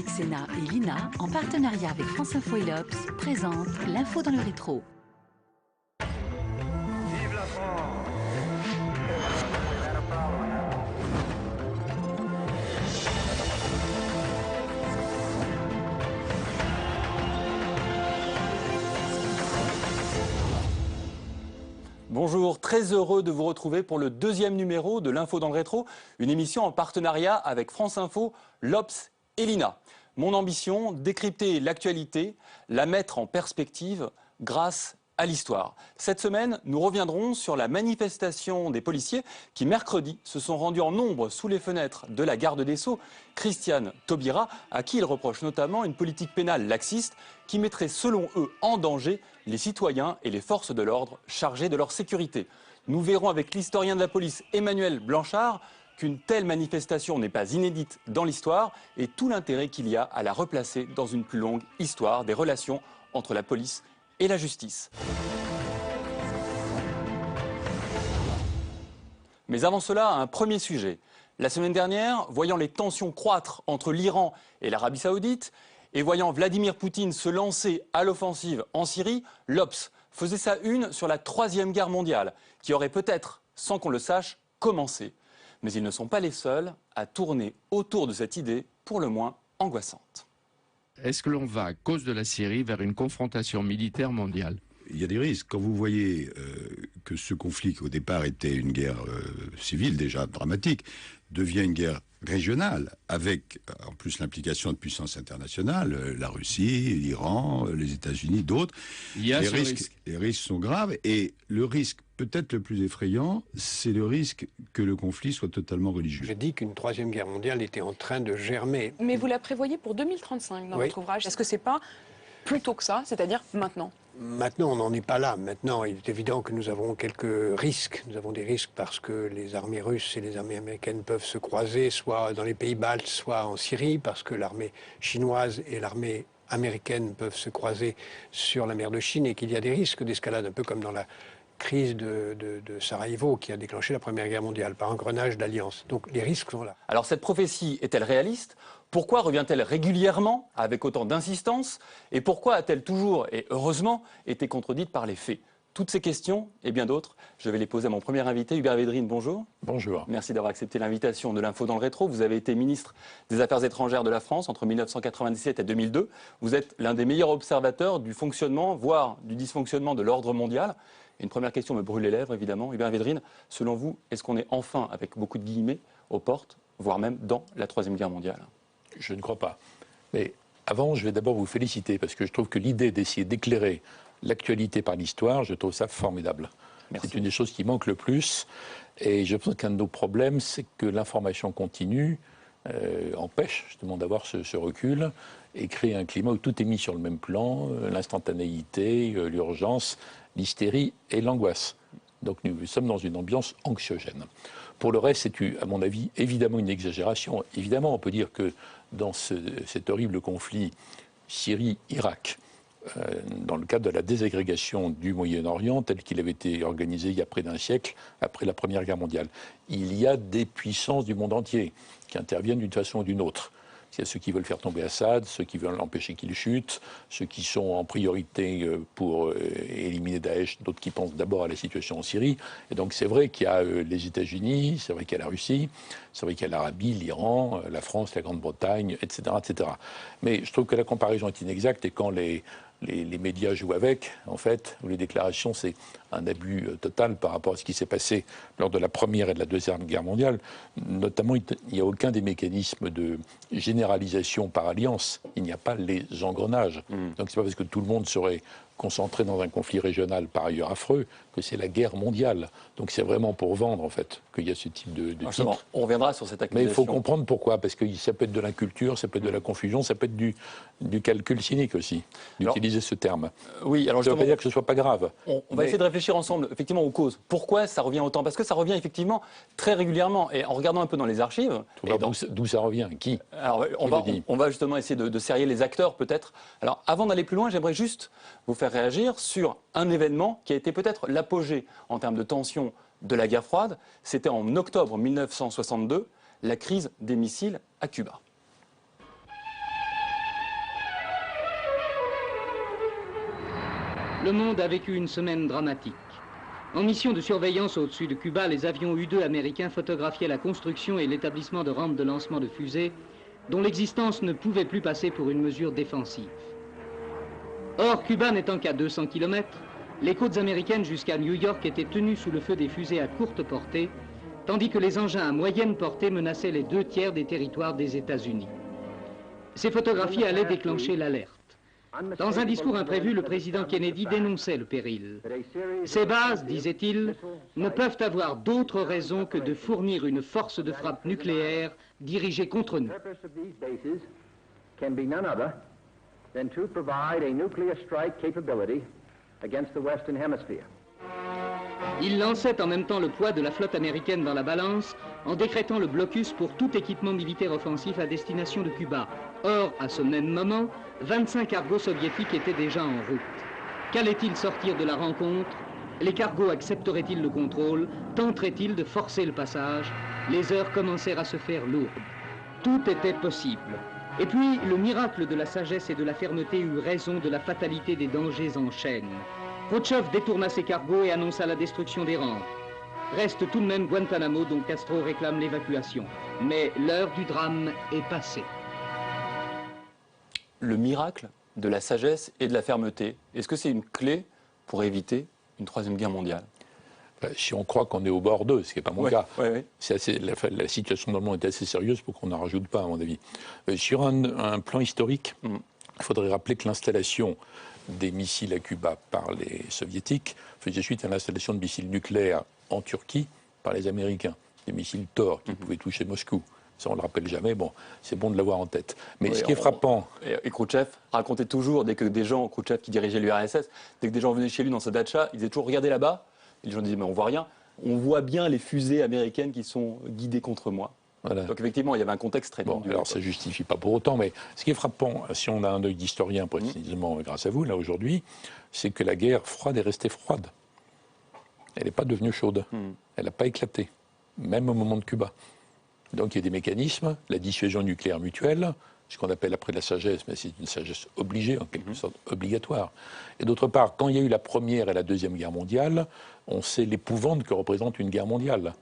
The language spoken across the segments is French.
Xena et Lina, en partenariat avec France Info et l'Obs, présentent l'info dans le rétro. Vive la France! Bonjour, très heureux de vous retrouver pour le deuxième numéro de l'Info dans le rétro, une émission en partenariat avec France Info, l'Obs et l'INA. Mon ambition, décrypter l'actualité, la mettre en perspective grâce à l'histoire. Cette semaine, nous reviendrons sur la manifestation des policiers qui, mercredi, se sont rendus en nombre sous les fenêtres de la garde des Sceaux, Christiane Taubira, à qui ils reprochent notamment une politique pénale laxiste qui mettrait, selon eux, en danger les citoyens et les forces de l'ordre chargés de leur sécurité. Nous verrons avec l'historien de la police Emmanuel Blanchard qu'une telle manifestation n'est pas inédite dans l'histoire et tout l'intérêt qu'il y a à la replacer dans une plus longue histoire des relations entre la police et la justice. Mais avant cela, un premier sujet. La semaine dernière, voyant les tensions croître entre l'Iran et l'Arabie Saoudite, et voyant Vladimir Poutine se lancer à l'offensive en Syrie, l'Obs faisait sa une sur la Troisième Guerre mondiale, qui aurait peut-être, sans qu'on le sache, commencé. Mais ils ne sont pas les seuls à tourner autour de cette idée, pour le moins angoissante. Est-ce que l'on va, à cause de la Syrie, vers une confrontation militaire mondiale ? Il y a des risques. Quand vous voyez que ce conflit, qui au départ était une guerre civile déjà dramatique, devient une guerre régionale, avec en plus l'implication de puissances internationales, la Russie, l'Iran, les États-Unis, d'autres, les risques sont graves. Et le risque peut-être le plus effrayant, c'est le risque que le conflit soit totalement religieux. J'ai dit qu'une troisième guerre mondiale était en train de germer. Mais vous la prévoyez pour 2035 dans votre ouvrage. Est-ce que c'est pas plus tôt que ça, c'est-à-dire maintenant ? Maintenant, on n'en est pas là. Maintenant, il est évident que nous avons quelques risques. Nous avons des risques parce que les armées russes et les armées américaines peuvent se croiser, soit dans les pays baltes, soit en Syrie, parce que l'armée chinoise et l'armée américaine peuvent se croiser sur la mer de Chine et qu'il y a des risques d'escalade, un peu comme dans la crise de Sarajevo qui a déclenché la Première Guerre mondiale par engrenage d'alliances. Donc les risques sont là. Alors cette prophétie est-elle réaliste ? Pourquoi revient-elle régulièrement avec autant d'insistance ? Et pourquoi a-t-elle toujours, et heureusement, été contredite par les faits ? Toutes ces questions et bien d'autres, je vais les poser à mon premier invité, Hubert Védrine. Bonjour. Bonjour. Merci d'avoir accepté l'invitation de l'Info dans le rétro. Vous avez été ministre des Affaires étrangères de la France entre 1997 et 2002. Vous êtes l'un des meilleurs observateurs du fonctionnement, voire du dysfonctionnement de l'ordre mondial. Et une première question me brûle les lèvres, évidemment. Hubert Védrine, selon vous, est-ce qu'on est enfin, avec beaucoup de guillemets, aux portes, voire même dans la Troisième Guerre mondiale ? Je ne crois pas. Mais avant, je vais d'abord vous féliciter, parce que je trouve que l'idée d'essayer d'éclairer l'actualité par l'histoire, je trouve ça formidable. C'est une des choses qui manque le plus. Et je pense qu'un de nos problèmes, c'est que l'information continue empêche justement d'avoir ce recul et crée un climat où tout est mis sur le même plan, l'instantanéité, l'urgence, l'hystérie et l'angoisse. Donc nous sommes dans une ambiance anxiogène. Pour le reste, c'est, à mon avis, évidemment une exagération. Évidemment, on peut dire que dans cet horrible conflit Syrie-Irak, dans le cadre de la désagrégation du Moyen-Orient, tel qu'il avait été organisé il y a près d'un siècle, après la Première Guerre mondiale, il y a des puissances du monde entier qui interviennent d'une façon ou d'une autre. Il y a ceux qui veulent faire tomber Assad, ceux qui veulent empêcher qu'il chute, ceux qui sont en priorité pour éliminer Daesh, d'autres qui pensent d'abord à la situation en Syrie. Et donc c'est vrai qu'il y a les États-Unis, c'est vrai qu'il y a la Russie, c'est vrai qu'il y a l'Arabie, l'Iran, la France, la Grande-Bretagne, etc., etc. Mais je trouve que la comparaison est inexacte et quand les médias jouent avec, en fait, où les déclarations, c'est un abus total par rapport à ce qui s'est passé lors de la Première et de la Deuxième Guerre mondiale. Notamment, il n'y a aucun des mécanismes de généralisation par alliance. Il n'y a pas les engrenages. Donc c'est pas parce que tout le monde serait concentré dans un conflit régional par ailleurs affreux que c'est la guerre mondiale. Donc c'est vraiment pour vendre, en fait, qu'il y a ce type de titre. On reviendra sur cette accusation. Mais il faut comprendre pourquoi, parce que ça peut être de l'inculture, ça peut être de la confusion, ça peut être du calcul cynique aussi, d'utiliser ce terme. Oui, alors ça ne veut pas dire que ce ne soit pas grave. On va essayer de réfléchir ensemble, effectivement, aux causes. Pourquoi ça revient autant ? Parce que ça revient effectivement très régulièrement. Et en regardant un peu dans les archives... D'où ça revient ? Qui ? Alors, on va justement essayer de serrer les acteurs, peut-être. Alors, avant d'aller plus loin, j'aimerais juste vous faire réagir sur un événement qui a été peut-être l'apogée en termes de tension de la guerre froide. C'était en octobre 1962, la crise des missiles à Cuba. Le monde a vécu une semaine dramatique. En mission de surveillance au-dessus de Cuba, les avions U-2 américains photographiaient la construction et l'établissement de rampes de lancement de fusées dont l'existence ne pouvait plus passer pour une mesure défensive. Or, Cuba n'étant qu'à 200 km, les côtes américaines jusqu'à New York étaient tenues sous le feu des fusées à courte portée, tandis que les engins à moyenne portée menaçaient les 2/3 des territoires des États-Unis. Ces photographies allaient déclencher l'alerte. Dans un discours imprévu, le président Kennedy dénonçait le péril. Ces bases, disait-il, ne peuvent avoir d'autre raison que de fournir une force de frappe nucléaire dirigée contre nous. Il lançait en même temps le poids de la flotte américaine dans la balance en décrétant le blocus pour tout équipement militaire offensif à destination de Cuba. Or, à ce même moment, 25 cargos soviétiques étaient déjà en route. Qu'allait-il sortir de la rencontre? Les cargos accepteraient-ils le contrôle? Tenteraient-ils de forcer le passage? Les heures commencèrent à se faire lourdes. Tout était possible. Et puis, le miracle de la sagesse et de la fermeté eut raison de la fatalité des dangers en chaîne. Khrouchtchev détourna ses cargos et annonça la destruction des rampes. Reste tout de même Guantanamo dont Castro réclame l'évacuation. Mais l'heure du drame est passée. Le miracle de la sagesse et de la fermeté, est-ce que c'est une clé pour éviter une troisième guerre mondiale? Si on croit qu'on est au bord d'eux, ce qui n'est pas mon cas. C'est assez, la situation dans le monde est assez sérieuse pour qu'on n'en rajoute pas, à mon avis. Sur un plan historique, il faudrait rappeler que l'installation des missiles à Cuba par les soviétiques faisait suite à l'installation de missiles nucléaires en Turquie par les Américains. Des missiles Thor qui pouvaient toucher Moscou. Ça, on ne le rappelle jamais, bon, c'est bon de l'avoir en tête. Mais ce qui est frappant... Et Khrouchtchev racontait toujours, dès que des gens, Khrouchtchev qui dirigeait l'URSS, dès que des gens venaient chez lui dans sa datcha, il disait toujours « Regardez là-bas ». Et les gens disaient « Mais on voit rien ». On voit bien les fusées américaines qui sont guidées contre moi. Voilà. Donc effectivement, il y avait un contexte très tendu. Alors ça ne justifie pas pour autant, mais ce qui est frappant, si on a un œil d'historien précisément grâce à vous, là aujourd'hui, c'est que la guerre froide est restée froide. Elle n'est pas devenue chaude. Elle n'a pas éclaté, même au moment de Cuba. Donc il y a des mécanismes, la dissuasion nucléaire mutuelle, ce qu'on appelle après la sagesse, mais c'est une sagesse obligée, en quelque sorte obligatoire. Et d'autre part, quand il y a eu la Première et la Deuxième Guerre mondiale, on sait l'épouvante que représente une guerre mondiale.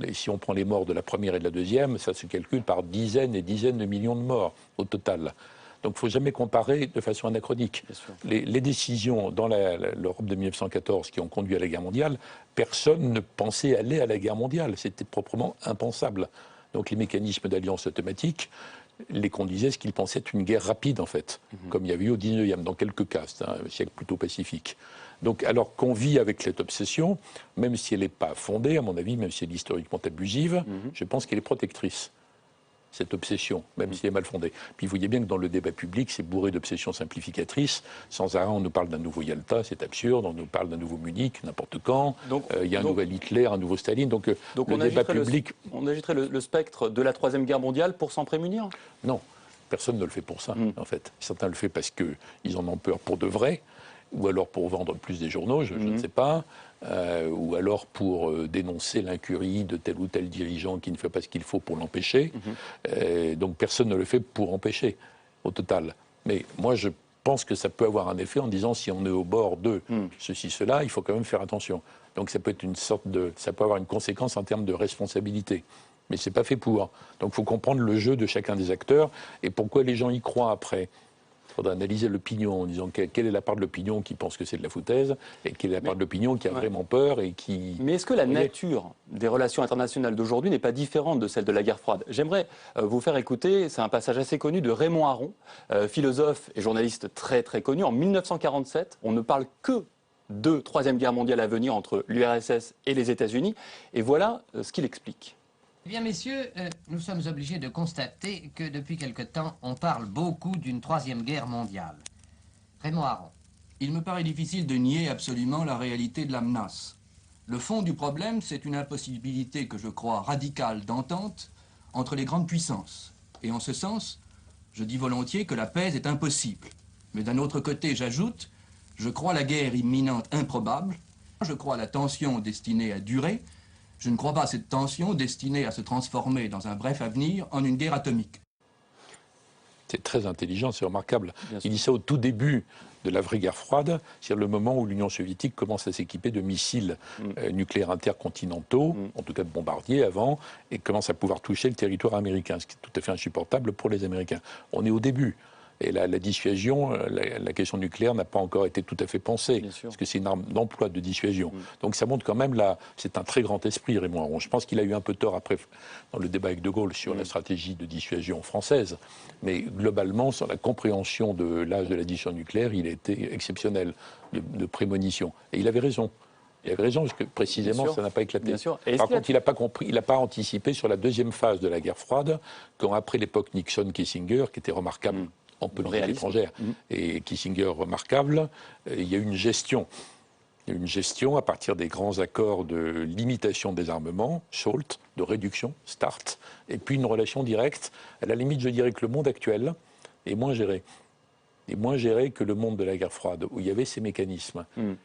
Et si on prend les morts de la Première et de la Deuxième, ça se calcule par dizaines et dizaines de millions de morts au total. Donc il ne faut jamais comparer de façon anachronique. Les décisions dans l'Europe de 1914 qui ont conduit à la guerre mondiale, personne ne pensait aller à la guerre mondiale. C'était proprement impensable. Donc les mécanismes d'alliance automatique, les conduisaient ce qu'ils pensaient être une guerre rapide, en fait, comme il y avait eu au 19e, dans quelques cas. C'est un siècle plutôt pacifique. Donc, alors qu'on vit avec cette obsession, même si elle n'est pas fondée, à mon avis, même si elle est historiquement abusive, je pense qu'elle est protectrice, cette obsession, même si elle est mal fondée. Puis vous voyez bien que dans le débat public, c'est bourré d'obsessions simplificatrices. Sans arrêt, on nous parle d'un nouveau Yalta, c'est absurde, on nous parle d'un nouveau Munich, n'importe quand. Il y a un nouvel Hitler, un nouveau Staline. Donc le débat public... On agiterait le spectre de la Troisième Guerre mondiale pour s'en prémunir? Non, personne ne le fait pour ça, en fait. Certains le font parce qu'ils en ont peur pour de vrai, ou alors pour vendre plus des journaux, je ne sais pas, ou alors pour dénoncer l'incurie de tel ou tel dirigeant qui ne fait pas ce qu'il faut pour l'empêcher. Donc personne ne le fait pour empêcher, au total. Mais moi, je pense que ça peut avoir un effet en disant si on est au bord de ceci, cela, il faut quand même faire attention. Donc ça peut être ça peut avoir une conséquence en termes de responsabilité. Mais c'est pas fait pour. Donc il faut comprendre le jeu de chacun des acteurs et pourquoi les gens y croient après. Il faudra analyser l'opinion en disant quelle est la part de l'opinion qui pense que c'est de la foutaise et quelle est la part de l'opinion qui a vraiment peur et qui... Mais est-ce que la nature des relations internationales d'aujourd'hui n'est pas différente de celle de la guerre froide? J'aimerais vous faire écouter, c'est un passage assez connu de Raymond Aron, philosophe et journaliste très très connu. En 1947, on ne parle que de Troisième Guerre mondiale à venir entre l'URSS et les États-Unis. Et voilà ce qu'il explique. Eh bien, messieurs, nous sommes obligés de constater que depuis quelque temps, on parle beaucoup d'une troisième guerre mondiale. Raymond Aron. Il me paraît difficile de nier absolument la réalité de la menace. Le fond du problème, c'est une impossibilité que je crois radicale d'entente entre les grandes puissances. Et en ce sens, je dis volontiers que la paix est impossible. Mais d'un autre côté, j'ajoute, je crois la guerre imminente improbable, je crois la tension destinée à durer. Je ne crois pas à cette tension destinée à se transformer dans un bref avenir en une guerre atomique. C'est très intelligent, c'est remarquable. Il dit ça au tout début de la vraie guerre froide, c'est-à-dire le moment où l'Union soviétique commence à s'équiper de missiles nucléaires intercontinentaux, en tout cas de bombardiers avant, et commence à pouvoir toucher le territoire américain, ce qui est tout à fait insupportable pour les Américains. On est au début. Et la dissuasion, la question nucléaire n'a pas encore été tout à fait pensée, parce que c'est une arme d'emploi de dissuasion. Donc ça montre quand même, c'est un très grand esprit, Raymond Aron. Je pense qu'il a eu un peu tort après, dans le débat avec De Gaulle, sur la stratégie de dissuasion française. Mais globalement, sur la compréhension de l'âge de la dissuasion nucléaire, il a été exceptionnel, de prémonition. Et il avait raison. Il avait raison, parce que précisément, ça n'a pas éclaté. Par contre, il n'a pas compris, il n'a pas anticipé sur la deuxième phase de la guerre froide, quand après l'époque Nixon-Kissinger, qui était remarquable, en politique étrangère, et Kissinger remarquable, il y a eu une gestion. Il y a eu une gestion à partir des grands accords de limitation des armements, SALT, de réduction, START, et puis une relation directe. À la limite, je dirais que le monde actuel est moins géré. Et moins géré que le monde de la guerre froide, où il y avait ces mécanismes.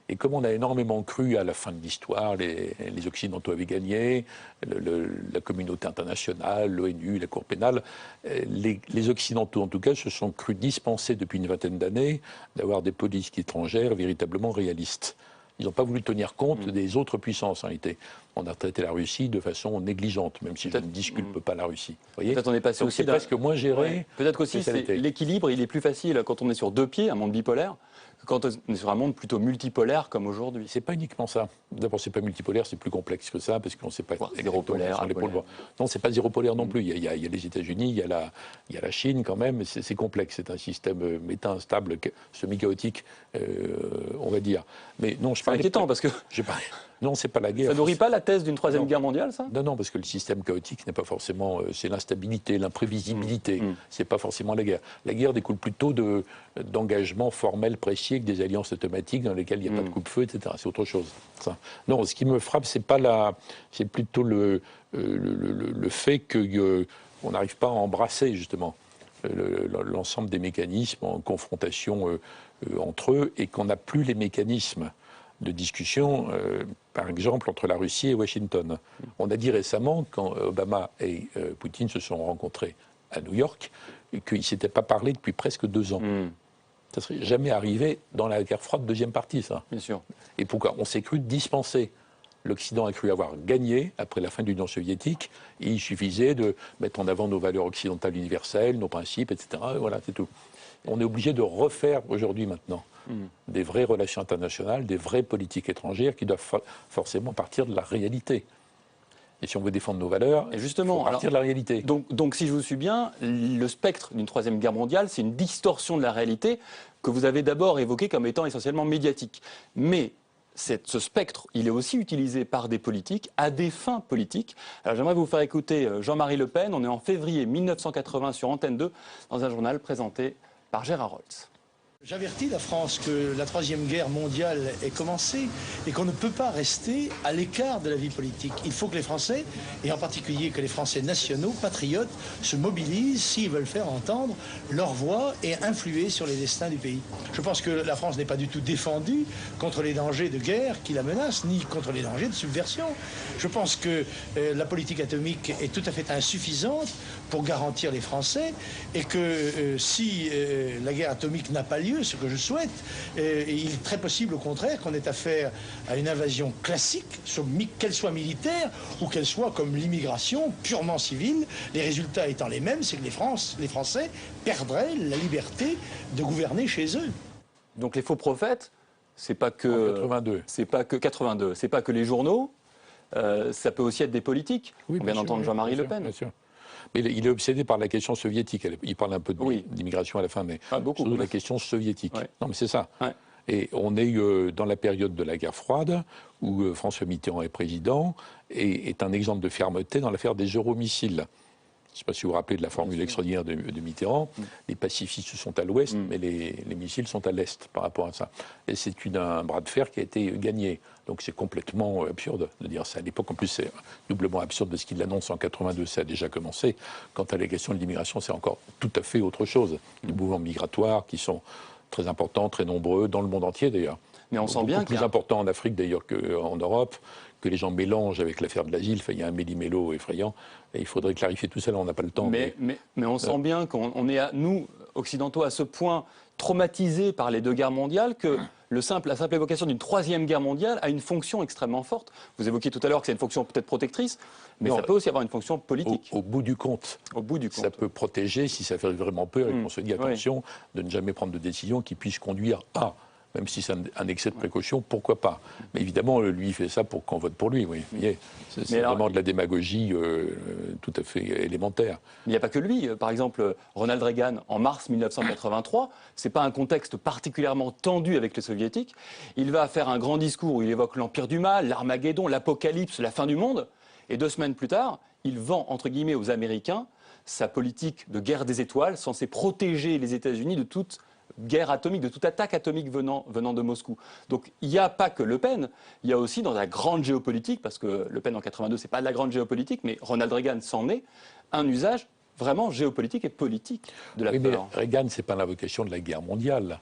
Et comme on a énormément cru à la fin de l'histoire, les Occidentaux avaient gagné, la communauté internationale, l'ONU, la Cour pénale, les Occidentaux, en tout cas, se sont crus dispensés depuis une vingtaine d'années d'avoir des politiques étrangères véritablement réalistes. Ils n'ont pas voulu tenir compte des autres puissances, en réalité. On a traité la Russie de façon négligente, même si je ne disculpe pas la Russie. Peut-être on est passé aussi presque moins géré. Ouais. Peut-être qu'aussi l'équilibre, il est plus facile quand on est sur deux pieds, un monde bipolaire, que quand on est sur un monde plutôt multipolaire comme aujourd'hui. C'est pas uniquement ça. D'abord, c'est pas multipolaire, c'est plus complexe que ça, parce qu'on ne sait pas. Zéro polaire. Non, c'est pas zéro polaire non plus. Il y a les États-Unis, il y a la Chine quand même. C'est complexe. C'est un système méta instable, semi-chaotique, on va dire. Mais non, je c'est inquiétant parce que. Non, c'est pas la guerre. Ça nourrit pas la thèse d'une troisième guerre mondiale, ça ? Non, parce que le système chaotique n'est pas forcément. C'est l'instabilité, l'imprévisibilité. C'est pas forcément la guerre. La guerre découle plutôt d'engagements formels précis avec des alliances automatiques dans lesquelles il n'y a pas de coupe-feu, etc. C'est autre chose. Ça. Non, ce qui me frappe, c'est plutôt le fait qu'on n'arrive pas à embrasser justement l'ensemble des mécanismes en confrontation entre eux et qu'on n'a plus les mécanismes de discussion, par exemple, entre la Russie et Washington. On a dit récemment, quand Obama et Poutine se sont rencontrés à New York, qu'ils ne s'étaient pas parlé depuis presque 2 ans. Ça ne serait jamais arrivé dans la guerre froide, deuxième partie, ça. Bien sûr. Et pourquoi ? On s'est cru dispensé. L'Occident a cru avoir gagné après la fin de l'Union soviétique, et il suffisait de mettre en avant nos valeurs occidentales universelles, nos principes, etc. Et voilà, c'est tout. On est obligé de refaire aujourd'hui, maintenant, des vraies relations internationales, des vraies politiques étrangères qui doivent forcément partir de la réalité. Et si on veut défendre nos valeurs, il faut partir de la réalité. Donc, si je vous suis bien, le spectre d'une troisième guerre mondiale, c'est une distorsion de la réalité que vous avez d'abord évoquée comme étant essentiellement médiatique. Mais ce spectre, il est aussi utilisé par des politiques à des fins politiques. Alors j'aimerais vous faire écouter Jean-Marie Le Pen. On est en février 1980 sur Antenne 2 dans un journal présenté par Gérard Roltz. J'avertis la France que la troisième guerre mondiale est commencée et qu'on ne peut pas rester à l'écart de la vie politique. Il faut que les Français, et en particulier que les Français nationaux, patriotes, se mobilisent s'ils veulent faire entendre leur voix et influer sur les destins du pays. Je pense que la France n'est pas du tout défendue contre les dangers de guerre qui la menacent, ni contre les dangers de subversion. Je pense que la politique atomique est tout à fait insuffisante pour garantir les Français et que si la guerre atomique n'a pas lieu, ce que je souhaite, il est très possible au contraire qu'on ait affaire à une invasion classique, qu'elle soit militaire ou qu'elle soit comme l'immigration purement civile, les résultats étant les mêmes, c'est que les Français perdraient la liberté de gouverner chez eux. Donc les faux prophètes, c'est pas que 82. C'est pas que 82, c'est pas que les journaux, ça peut aussi être des politiques. Oui, on vient d'entendre Jean-Marie Le Pen. Bien sûr. Mais il est obsédé par la question soviétique. Il parle un peu d'immigration à la fin, mais surtout la question soviétique. Ouais. Non, mais c'est ça. Ouais. Et on est dans la période de la guerre froide, où François Mitterrand est président, et est un exemple de fermeté dans l'affaire des euromissiles. Je ne sais pas si vous vous rappelez de la formule extraordinaire de Mitterrand. Les pacifistes sont à l'ouest, mais les missiles sont à l'est par rapport à ça. Et c'est un bras de fer qui a été gagné. Donc c'est complètement absurde de dire ça. À l'époque, en plus, c'est doublement absurde de ce qu'il annonce en 82. Ça a déjà commencé. Quant à la question de l'immigration, c'est encore tout à fait autre chose. Les mouvements migratoires qui sont très importants, très nombreux, dans le monde entier d'ailleurs. Mais on sent bien beaucoup plus important en Afrique d'ailleurs qu'en Europe, que les gens mélangent avec l'affaire de l'asile. Enfin, il y a un méli-mélo effrayant. Et il faudrait clarifier tout ça, là on n'a pas le temps. Mais on sent bien qu'on est, nous, occidentaux, à ce point traumatisés par les deux guerres mondiales que la simple évocation d'une troisième guerre mondiale a une fonction extrêmement forte. Vous évoquiez tout à l'heure que c'est une fonction peut-être protectrice, mais ça peut aussi avoir une fonction politique. Au bout du compte. Ça peut protéger si ça fait vraiment peur et qu'on se dit attention de ne jamais prendre de décision qui puisse conduire à... Même si c'est un excès de précaution, pourquoi pas? Mais évidemment, lui, il fait ça pour qu'on vote pour lui. Oui. C'est vraiment de la démagogie tout à fait élémentaire. Mais il n'y a pas que lui. Par exemple, Ronald Reagan, en mars 1983, ce n'est pas un contexte particulièrement tendu avec les soviétiques. Il va faire un grand discours où il évoque l'empire du mal, l'Armageddon, l'apocalypse, la fin du monde. Et 2 semaines plus tard, il vend, entre guillemets, aux Américains sa politique de guerre des étoiles, censée protéger les États-Unis de toute guerre atomique, de toute attaque atomique venant de Moscou. Donc il n'y a pas que Le Pen, il y a aussi dans la grande géopolitique, parce que Le Pen en 82, ce n'est pas de la grande géopolitique, mais Ronald Reagan s'en est, un usage vraiment géopolitique et politique de la peur. Mais Reagan, ce n'est pas l'invocation de la guerre mondiale.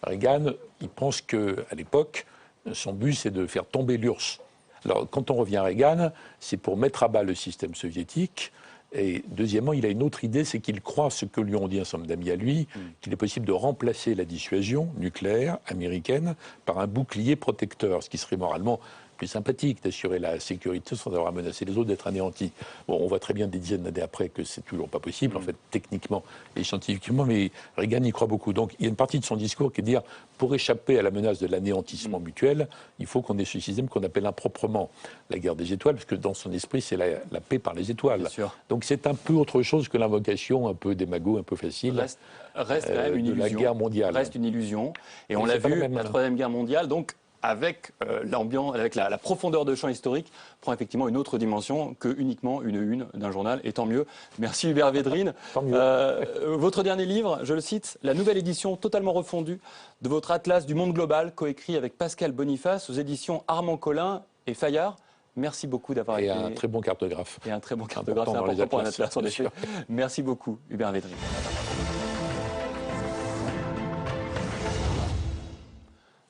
Reagan, il pense qu'à l'époque, son but, c'est de faire tomber l'URSS. Alors, quand on revient à Reagan, c'est pour mettre à bas le système soviétique. Et deuxièmement, il a une autre idée, c'est qu'il croit, ce que lui ont dit un certain nombre d'amis à lui, qu'il est possible de remplacer la dissuasion nucléaire américaine par un bouclier protecteur, ce qui serait moralement plus sympathique, d'assurer la sécurité sans avoir à menacer les autres d'être anéantis. Bon, on voit très bien des dizaines d'années après que c'est toujours pas possible, en fait, techniquement et scientifiquement, mais Reagan y croit beaucoup. Donc il y a une partie de son discours qui est de dire, pour échapper à la menace de l'anéantissement mutuel, il faut qu'on ait ce système qu'on appelle improprement la guerre des étoiles, parce que dans son esprit, c'est la paix par les étoiles. Donc c'est un peu autre chose que l'invocation un peu démago, un peu facile reste quand même une de illusion. la guerre mondiale. Reste une illusion. Et on l'a vu, la Troisième Guerre mondiale, donc avec l'ambiance, avec la profondeur de champ historique, prend effectivement une autre dimension que uniquement une d'un journal, et tant mieux. Merci Hubert Védrine. Votre dernier livre, je le cite, la nouvelle édition totalement refondue de votre Atlas du monde global, coécrit avec Pascal Boniface aux éditions Armand Collin et Fayard. Merci beaucoup d'avoir été... Et un très bon cartographe. Et un très bon cartographe, c'est important pour un atlas, en effet. Merci beaucoup Hubert Védrine.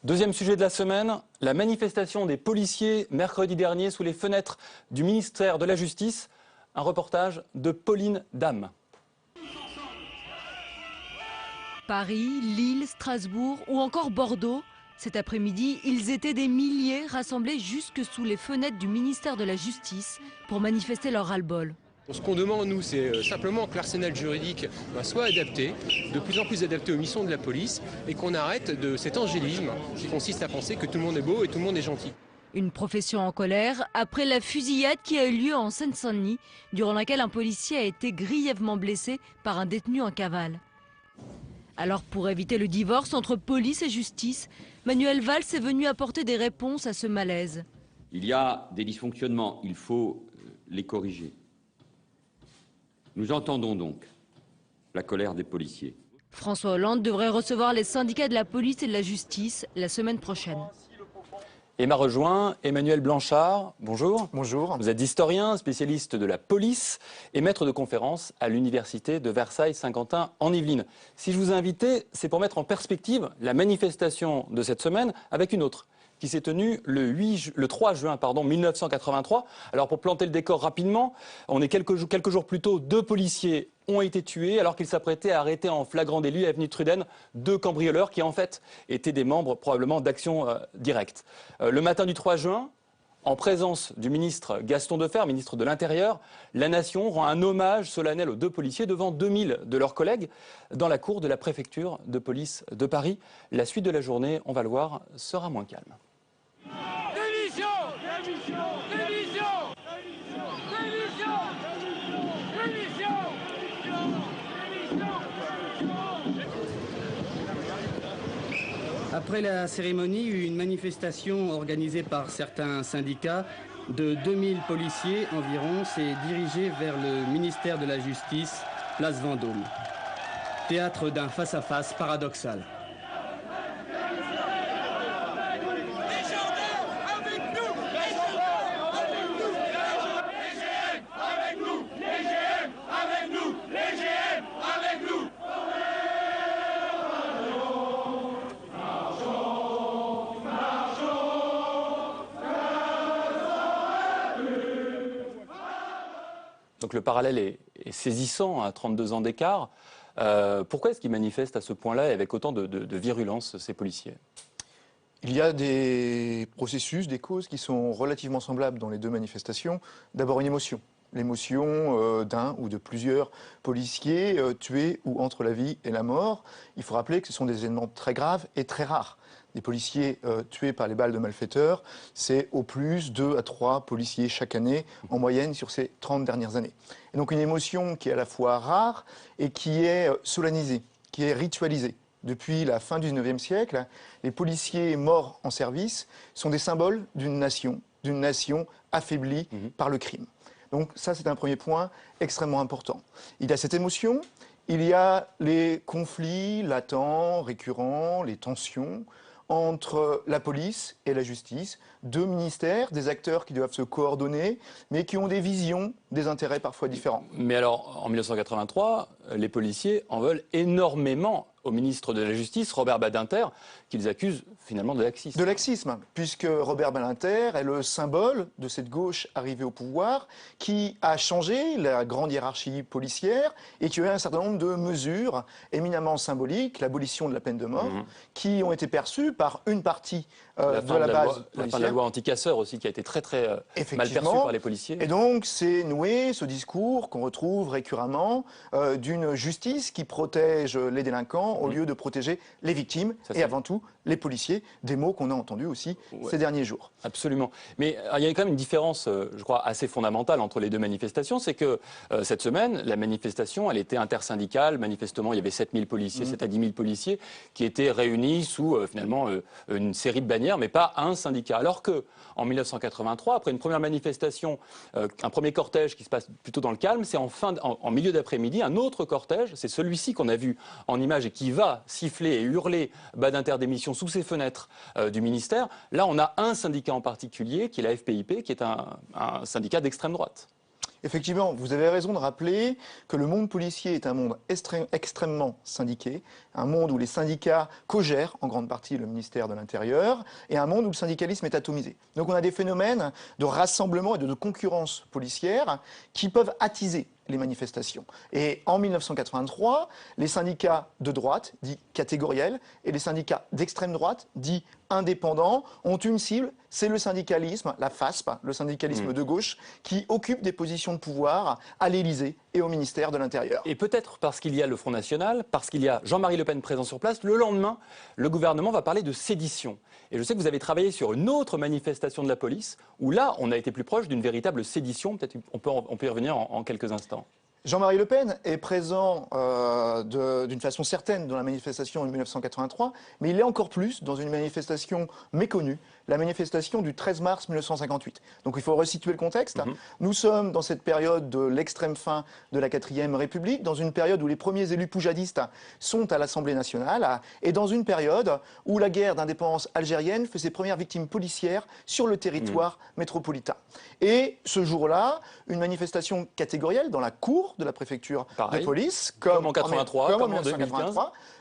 Deuxième sujet de la semaine, la manifestation des policiers mercredi dernier sous les fenêtres du ministère de la Justice. Un reportage de Pauline Dame. Paris, Lille, Strasbourg ou encore Bordeaux. Cet après-midi, ils étaient des milliers rassemblés jusque sous les fenêtres du ministère de la Justice pour manifester leur ras-le-bol. Ce qu'on demande, nous, c'est simplement que l'arsenal juridique soit adapté, de plus en plus adapté aux missions de la police, et qu'on arrête de cet angélisme qui consiste à penser que tout le monde est beau et tout le monde est gentil. Une profession en colère après la fusillade qui a eu lieu en Seine-Saint-Denis, durant laquelle un policier a été grièvement blessé par un détenu en cavale. Alors pour éviter le divorce entre police et justice, Manuel Valls est venu apporter des réponses à ce malaise. Il y a des dysfonctionnements, il faut les corriger. Nous entendons donc la colère des policiers. François Hollande devrait recevoir les syndicats de la police et de la justice la semaine prochaine. Et m'a rejoint Emmanuel Blanchard. Bonjour. Bonjour. Vous êtes historien, spécialiste de la police et maître de conférence à l'université de Versailles-Saint-Quentin en Yvelines. Si je vous ai invité, c'est pour mettre en perspective la manifestation de cette semaine avec une autre qui s'est tenue le 3 juin 1983. Alors pour planter le décor rapidement, on est quelques jours plus tôt, 2 policiers ont été tués alors qu'ils s'apprêtaient à arrêter en flagrant délit avenue Truden 2 cambrioleurs qui en fait étaient des membres probablement d'Action Directe. Le matin du 3 juin, en présence du ministre Gaston Defferre, ministre de l'Intérieur, la Nation rend un hommage solennel aux 2 policiers devant 2000 de leurs collègues dans la cour de la préfecture de police de Paris. La suite de la journée, on va le voir, sera moins calme. Démission ! Démission ! Démission ! Démission ! Démission ! Après la cérémonie, une manifestation organisée par certains syndicats de 2000 policiers environ s'est dirigée vers le ministère de la Justice, place Vendôme. Théâtre d'un face-à-face paradoxal. Donc le parallèle est saisissant, à 32 ans d'écart. Pourquoi est-ce qu'ils manifestent à ce point-là et avec autant de virulence, ces policiers ? Il y a des processus, des causes qui sont relativement semblables dans les deux manifestations. D'abord une émotion. L'émotion d'un ou de plusieurs policiers tués ou entre la vie et la mort. Il faut rappeler que ce sont des événements très graves et très rares. Des policiers tués par les balles de malfaiteurs, c'est au plus 2 à 3 policiers chaque année, en moyenne, sur ces 30 dernières années. Et donc une émotion qui est à la fois rare et qui est solennisée, qui est ritualisée. Depuis la fin du XIXe siècle, les policiers morts en service sont des symboles d'une nation affaiblie par le crime. Donc ça, c'est un premier point extrêmement important. Il y a cette émotion, il y a les conflits latents, récurrents, les tensions entre la police et la justice, deux ministères, des acteurs qui doivent se coordonner, mais qui ont des visions, des intérêts parfois différents. Mais alors, en 1983, les policiers en veulent énormément au ministre de la Justice, Robert Badinter, qu'ils accusent finalement de laxisme. De laxisme, puisque Robert Badinter est le symbole de cette gauche arrivée au pouvoir qui a changé la grande hiérarchie policière et qui a eu un certain nombre de mesures éminemment symboliques, l'abolition de la peine de mort, qui ont été perçues par une partie de la base policière. La fin de la loi anti-casseurs aussi, qui a été très mal perçue par les policiers. Et donc, c'est noué ce discours qu'on retrouve récurremment d'une justice qui protège les délinquants au lieu de protéger les victimes et avant tout les policiers, des mots qu'on a entendus aussi ces derniers jours. Absolument. Mais il y a quand même une différence, je crois, assez fondamentale entre les deux manifestations, c'est que cette semaine, la manifestation, elle était intersyndicale. Manifestement, il y avait 7000 policiers, 7 à 10 000 policiers qui étaient réunis sous finalement une série de bannières, mais pas un syndicat. Alors que en 1983, après une première manifestation, un premier cortège qui se passe plutôt dans le calme, c'est en milieu d'après-midi, un autre cortège, c'est celui-ci qu'on a vu en image et qui va siffler et hurler Badinter démission sous ses fenêtres du ministère. Là, on a un syndicat en particulier, qui est la FPIP, qui est un syndicat d'extrême droite. Effectivement, vous avez raison de rappeler que le monde policier est un monde extrêmement syndiqué, un monde où les syndicats co-gèrent en grande partie le ministère de l'Intérieur, et un monde où le syndicalisme est atomisé. Donc on a des phénomènes de rassemblement et de concurrence policière qui peuvent attiser les manifestations. Et en 1983, les syndicats de droite, dits catégoriels, et les syndicats d'extrême droite, dits indépendants, ont une cible, c'est le syndicalisme, la FASP, le syndicalisme de gauche, qui occupe des positions de pouvoir à l'Élysée et au ministère de l'Intérieur. Et peut-être parce qu'il y a le Front National, parce qu'il y a Jean-Marie Le Pen présent sur place, le lendemain, le gouvernement va parler de sédition. Et je sais que vous avez travaillé sur une autre manifestation de la police, où là, on a été plus proche d'une véritable sédition. Peut-être on peut y revenir en quelques instants. Jean-Marie Le Pen est présent d'une façon certaine dans la manifestation de 1983, mais il est encore plus dans une manifestation méconnue, la manifestation du 13 mars 1958. Donc il faut resituer le contexte. Nous sommes dans cette période de l'extrême fin de la 4e République, dans une période où les premiers élus poujadistes sont à l'Assemblée nationale, et dans une période où la guerre d'indépendance algérienne fait ses premières victimes policières sur le territoire métropolitain. Et ce jour-là, une manifestation catégorielle dans la cour de la préfecture de police, comme en 83, comme en 2015.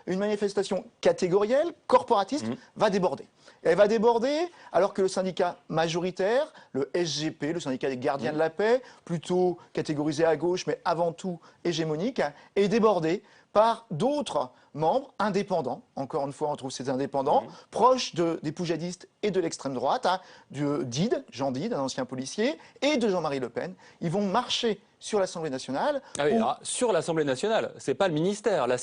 Une manifestation catégorielle, corporatiste, va déborder. Elle va déborder alors que le syndicat majoritaire, le SGP, le syndicat des gardiens de la paix, plutôt catégorisé à gauche, mais avant tout hégémonique, est débordé par d'autres membres indépendants, encore une fois on trouve ces indépendants, proches des poujadistes et de l'extrême droite, de Dide, Jean Dide, un ancien policier, et de Jean-Marie Le Pen. Ils vont marcher sur l'Assemblée nationale. Ah oui, alors, sur l'Assemblée nationale, c'est pas le ministère. Là,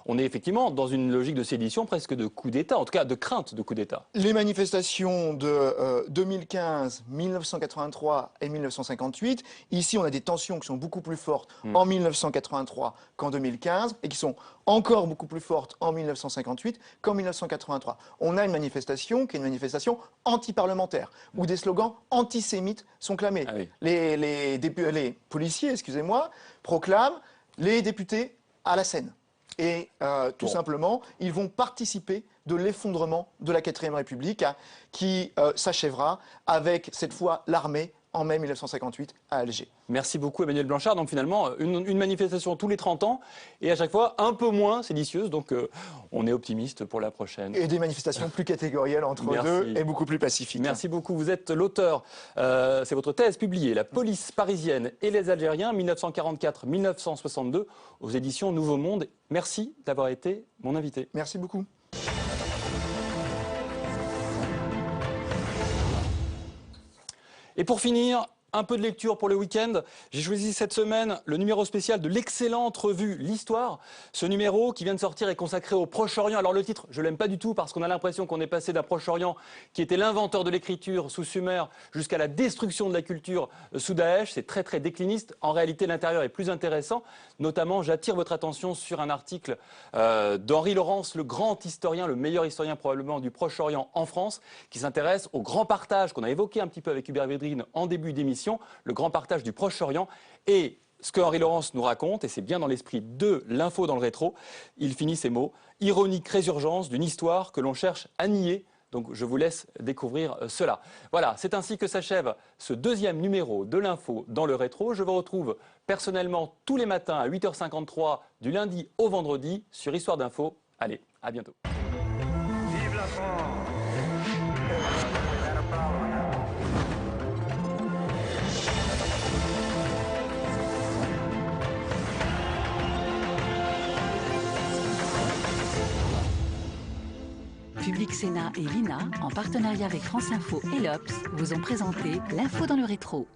on est effectivement dans une logique de sédition, presque de coup d'État, en tout cas de crainte de coup d'État. Les manifestations de 2015, 1983 et 1958, ici on a des tensions qui sont beaucoup plus fortes en 1983 qu'en 2015 et qui sont encore beaucoup plus fortes en 1958 qu'en 1983. On a une manifestation qui est une manifestation anti-parlementaire, où des slogans antisémites sont clamés. Ah oui. Les policiers, excusez-moi, proclament les députés à la scène. Et tout simplement, ils vont participer de l'effondrement de la 4e République qui s'achèvera avec, cette fois, l'armée en mai 1958 à Alger. Merci beaucoup Emmanuel Blanchard. Donc finalement, une manifestation tous les 30 ans et à chaque fois un peu moins séditieuse. Donc on est optimiste pour la prochaine. Et des manifestations plus catégorielles entre deux et beaucoup plus pacifiques. Merci beaucoup. Vous êtes l'auteur, c'est votre thèse publiée, La police parisienne et les Algériens, 1944-1962, aux éditions Nouveau Monde. Merci d'avoir été mon invité. Merci beaucoup. Et pour finir, un peu de lecture pour le week-end. J'ai choisi cette semaine le numéro spécial de l'excellente revue L'Histoire. Ce numéro qui vient de sortir est consacré au Proche-Orient. Alors le titre, je l'aime pas du tout parce qu'on a l'impression qu'on est passé d'un Proche-Orient qui était l'inventeur de l'écriture sous Sumer jusqu'à la destruction de la culture sous Daesh. C'est très très décliniste. En réalité, l'intérieur est plus intéressant. Notamment, j'attire votre attention sur un article d'Henri Laurence, le grand historien, le meilleur historien probablement du Proche-Orient en France, qui s'intéresse au grand partage qu'on a évoqué un petit peu avec Hubert Védrine en début d'émission. Le grand partage du Proche-Orient et ce que Henri Laurence nous raconte, et c'est bien dans l'esprit de l'info dans le rétro, il finit ces mots, ironique résurgence d'une histoire que l'on cherche à nier. Donc je vous laisse découvrir cela. Voilà, c'est ainsi que s'achève ce deuxième numéro de l'info dans le rétro. Je vous retrouve personnellement tous les matins à 8h53 du lundi au vendredi sur Histoire d'Info. Allez, à bientôt. Vive la France! Public Sénat et l'INA, en partenariat avec France Info et l'Obs, vous ont présenté l'info dans le rétro.